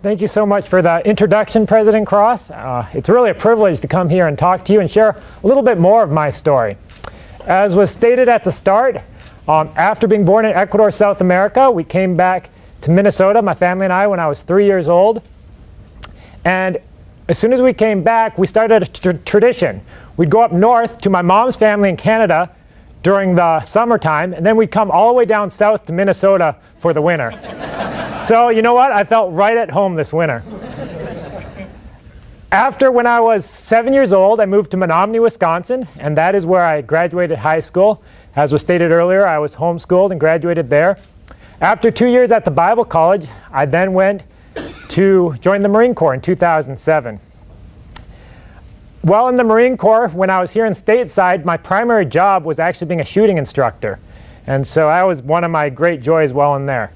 Thank you so much for the introduction, President Cross. It's really a privilege to come here and talk to you and share a little bit more of my story. As was stated at the start, after being born in Ecuador, South America, we came back to Minnesota, my family and I, when I was 3 years old. And as soon as we came back, we started a tradition. We'd go up north to my mom's family in Canada during the summertime, and then we'd come all the way down south to Minnesota for the winter. So you know what? I felt right at home this winter. When I was 7 years old, I moved to Menomonie, Wisconsin, and that is where I graduated high school. As was stated earlier, I was homeschooled and graduated there. After 2 years at the Bible College, I then went to join the Marine Corps in 2007. While in the Marine Corps, when I was here in stateside, my primary job was actually being a shooting instructor. And so that was one of my great joys while in there.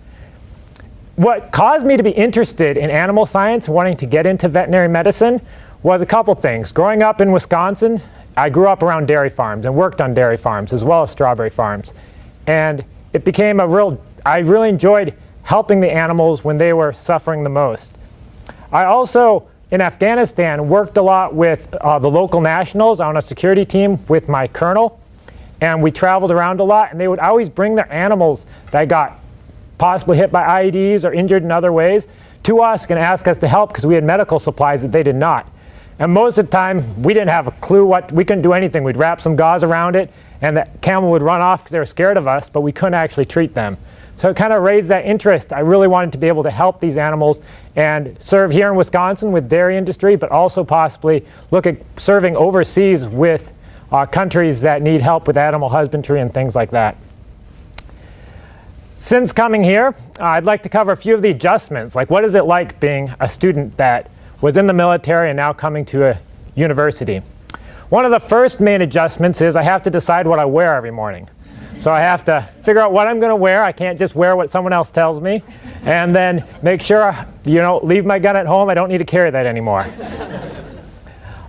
What caused me to be interested in animal science, wanting to get into veterinary medicine, was a couple things. Growing up in Wisconsin, I grew up around dairy farms and worked on dairy farms as well as strawberry farms. And it became I really enjoyed helping the animals when they were suffering the most. I also, in Afghanistan, worked a lot with the local nationals on a security team with my colonel. And we traveled around a lot, and they would always bring their animals that got possibly hit by IEDs or injured in other ways to us and ask us to help because we had medical supplies that they did not. And most of the time, we didn't have a clue we couldn't do anything. We'd wrap some gauze around it, and the camel would run off because they were scared of us, but we couldn't actually treat them. So it kind of raised that interest. I really wanted to be able to help these animals and serve here in Wisconsin with dairy industry, but also possibly look at serving overseas with countries that need help with animal husbandry and things like that. Since coming here, I'd like to cover a few of the adjustments, like what is it like being a student that was in the military and now coming to a university. One of the first main adjustments is I have to decide what I wear every morning. So I have to figure out what I'm going to wear. I can't just wear what someone else tells me. And then make sure, leave my gun at home. I don't need to carry that anymore.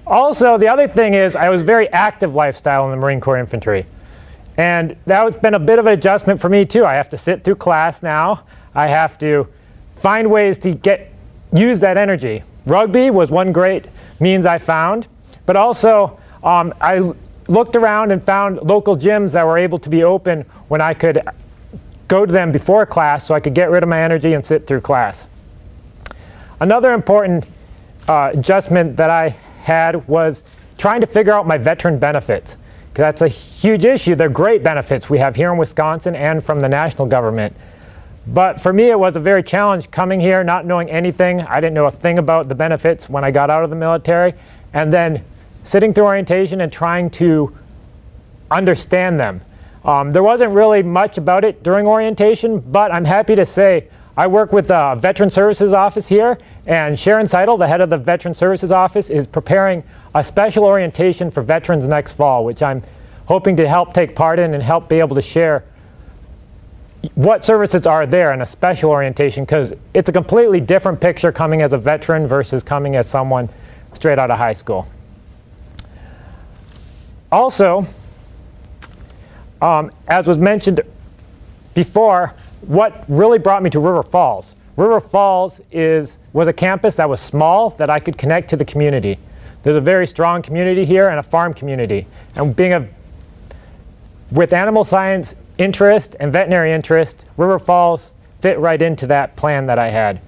Also, the other thing is I was very active lifestyle in the Marine Corps Infantry. And that's been a bit of an adjustment for me too. I have to sit through class now. I have to find ways to use that energy. Rugby was one great means I found, but also I looked around and found local gyms that were able to be open when I could go to them before class so I could get rid of my energy and sit through class. Another important adjustment that I had was trying to figure out my veteran benefits. That's a huge issue. They're great benefits we have here in Wisconsin and from the national government. But for me, it was a very challenge coming here, not knowing anything. I didn't know a thing about the benefits when I got out of the military. And then sitting through orientation and trying to understand them. There wasn't really much about it during orientation, but I'm happy to say I work with the Veteran Services Office here, and Sharon Seidel, the head of the Veteran Services Office, is preparing a special orientation for veterans next fall, which I'm hoping to help take part in and help be able to share what services are there in a special orientation, because it's a completely different picture coming as a veteran versus coming as someone straight out of high school. Also, as was mentioned before, what really brought me to River Falls. River Falls was a campus that was small that I could connect to the community. There's a very strong community here and a farm community. And with animal science interest and veterinary interest, River Falls fit right into that plan that I had.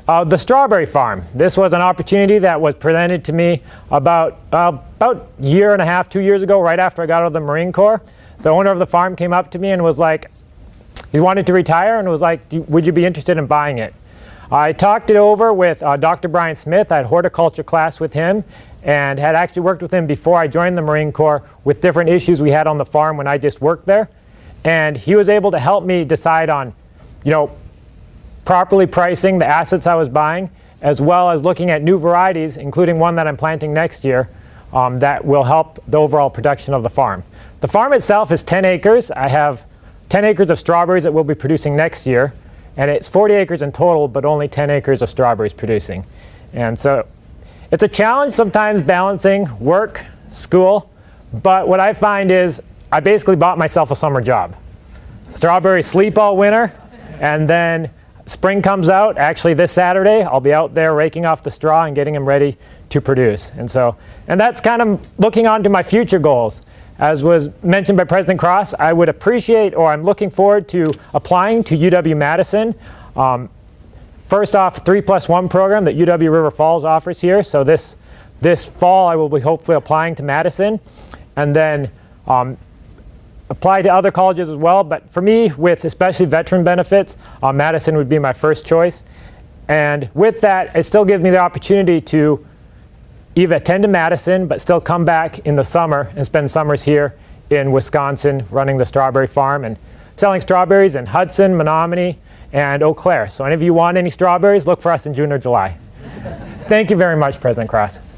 The strawberry farm. This was an opportunity that was presented to me about a year and a half, 2 years ago, right after I got out of the Marine Corps. The owner of the farm came up to me and was like, he wanted to retire and was like, would you be interested in buying it? I talked it over with Dr. Brian Smith. I had horticulture class with him and had actually worked with him before I joined the Marine Corps with different issues we had on the farm when I just worked there. And he was able to help me decide on, properly pricing the assets I was buying, as well as looking at new varieties, including one that I'm planting next year, that will help the overall production of the farm. The farm itself is 10 acres. I have 10 acres of strawberries that we'll be producing next year, and it's 40 acres in total, but only 10 acres of strawberries producing. And so it's a challenge sometimes balancing work, school, but what I find is I basically bought myself a summer job. Strawberries sleep all winter, and then spring comes out, actually this Saturday, I'll be out there raking off the straw and getting them ready to produce. And that's kind of looking on to my future goals. As was mentioned by President Cross, I would appreciate, or I'm looking forward to applying to UW-Madison. First off, 3+1 program that UW River Falls offers here. So this fall I will be hopefully applying to Madison, and then apply to other colleges as well. But for me, with especially veteran benefits, Madison would be my first choice. And with that, it still gives me the opportunity to either attend to Madison, but still come back in the summer and spend summers here in Wisconsin running the strawberry farm and selling strawberries in Hudson, Menomonie, and Eau Claire. So any of you want any strawberries, look for us in June or July. Thank you very much, President Cross.